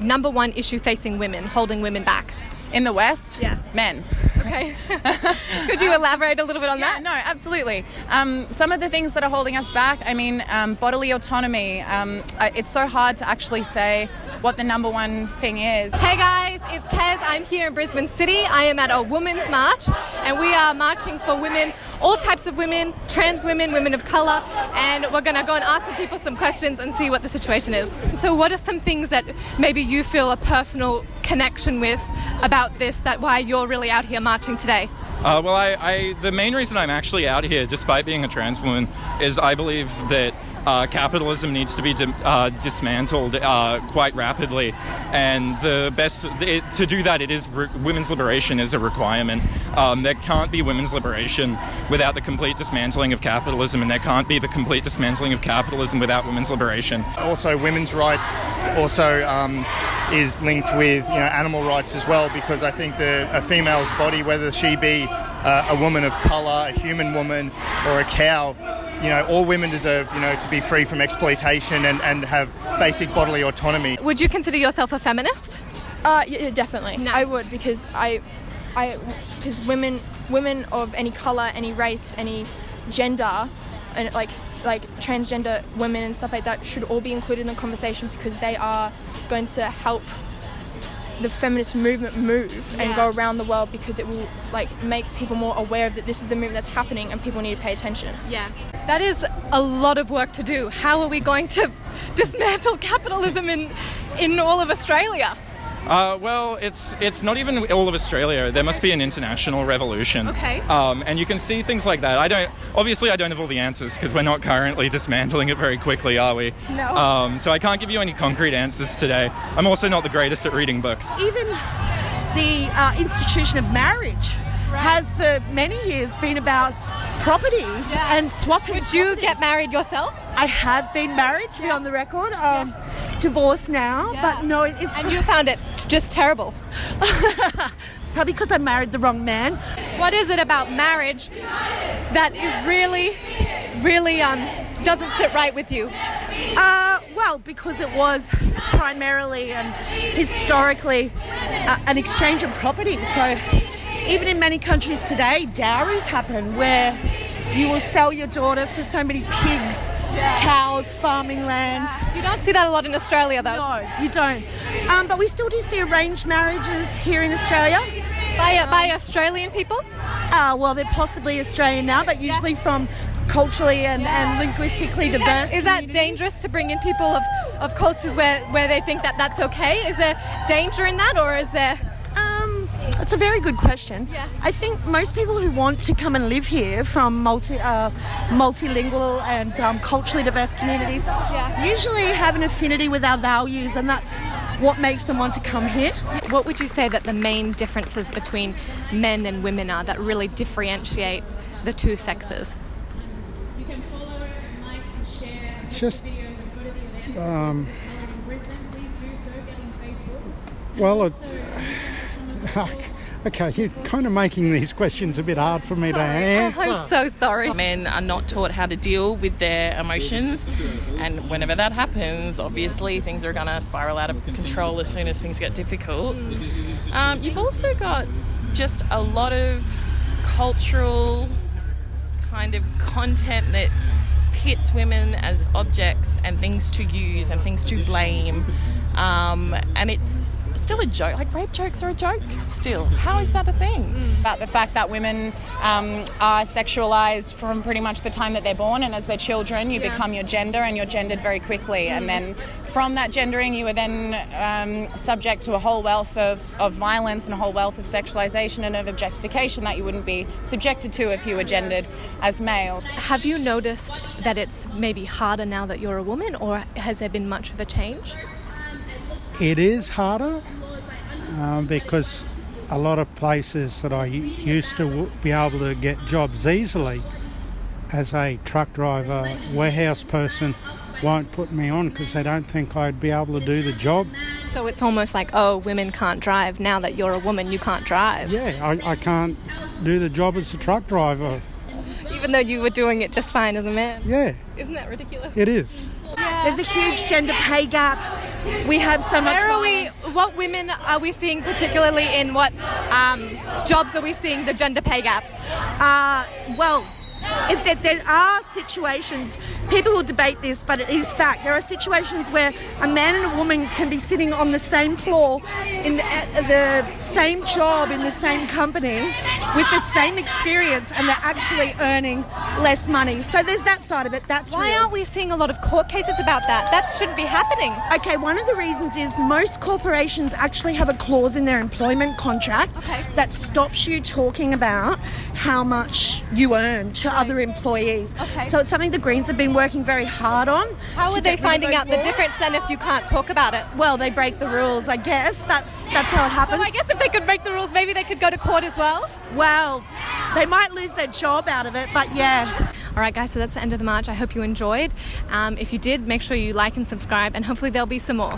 number one issue facing women, holding women back? In the West? Yeah. Men. Okay. Could you elaborate a little bit on that? No, absolutely. Some of the things that are holding us back, bodily autonomy. It's so hard to actually say what the number one thing is. Hey guys, it's Kez. I'm here in Brisbane City. I am at a women's march, and we are marching for women, all types of women, trans women, women of colour, and we're going to go and ask some people some questions and see what the situation is. So what are some things that maybe you feel a personal connection with about this, that why you're really out here marching today? The main reason I'm actually out here, despite being a trans woman, is I believe that capitalism needs to be dismantled quite rapidly, and to do that, women's liberation is a requirement. There can't be women's liberation without the complete dismantling of capitalism, and there can't be the complete dismantling of capitalism without women's liberation. Also, women's rights is linked with animal rights as well, because I think a female's body, whether she be a woman of colour, a human woman, or a cow, all women deserve, to be free from exploitation and have basic bodily autonomy. Would you consider yourself a feminist? Yeah, definitely. Nice. I would, because because women of any colour, any race, any gender, and like transgender women and stuff like that should all be included in the conversation, because they are going to help the feminist movement move and go around the world, because it will make people more aware that this is the movement that's happening and people need to pay attention. Yeah. That is a lot of work to do. How are we going to dismantle capitalism in all of Australia? It's not even all of Australia. There must be an international revolution. Okay. And you can see things like that. I don't have all the answers, because we're not currently dismantling it very quickly, are we? No. So I can't give you any concrete answers today. I'm also not the greatest at reading books. Even the institution of marriage has for many years been about property and swapping. Would you get married yourself? I have been married, to be on the record. Divorced now, but no, it's... And you found it just terrible? Probably because I married the wrong man. What is it about marriage that it really, really doesn't sit right with you? Well, because it was primarily and historically an exchange of property. So even in many countries today, dowries happen where you will sell your daughter for so many pigs, cows, farming land. You don't see that a lot in Australia, though. No, you don't. But we still do see arranged marriages here in Australia. By Australian people? Well, they're possibly Australian now, but usually from culturally and linguistically diverse. Is that dangerous to bring in people of cultures where they think that that's okay? Is there danger in that, or is there... It's a very good question. Yeah. I think most people who want to come and live here from multilingual and culturally diverse communities usually have an affinity with our values, and that's what makes them want to come here. What would you say that the main differences between men and women are that really differentiate the two sexes? It's just... Okay, you're kind of making these questions a bit hard for me to answer. I'm so sorry. Men are not taught how to deal with their emotions, and whenever that happens, obviously things are going to spiral out of control as soon as things get difficult. You've also got just a lot of cultural kind of content that pits women as objects and things to use and things to blame, and it's still a joke. Rape jokes are a joke still. How is that a thing? About the fact that women are sexualized from pretty much the time that they're born, and as they're children you become your gender, and you're gendered very quickly, and then from that gendering you are then subject to a whole wealth of violence and a whole wealth of sexualization and of objectification that you wouldn't be subjected to if you were gendered as male. Have you noticed that it's maybe harder now that you're a woman, or has there been much of a change? It is harder because a lot of places that I used to be able to get jobs easily as a truck driver, warehouse person, won't put me on because they don't think I'd be able to do the job. So it's almost like, oh, women can't drive. Now that you're a woman, you can't drive. Yeah, I can't do the job as a truck driver. even though you were doing it just fine as a man. Yeah, Isn't that ridiculous? it is. There's a huge gender pay gap. We have so much. What women are we seeing, particularly in what jobs are we seeing the gender pay gap? There are situations, people will debate this, but it is fact. There are situations where a man and a woman can be sitting on the same floor in the same job in the same company with the same experience, and they're actually earning less money. So there's that side of it. That's Why real. aren't we seeing a lot of court cases about that? That shouldn't be happening. Okay, one of the reasons is most corporations actually have a clause in their employment contract that stops you talking about how much you earn to other employees. So it's something the Greens have been working very hard on. How are they finding out the difference then if you can't talk about it? Well, they break the rules, I guess. That's how it happens. So I guess if they could break the rules, maybe they could go to court as well? Well, they might lose their job out of it, but yeah. All right, guys, so that's the end of the march. I hope you enjoyed. If you did, make sure you like and subscribe, and hopefully there'll be some more.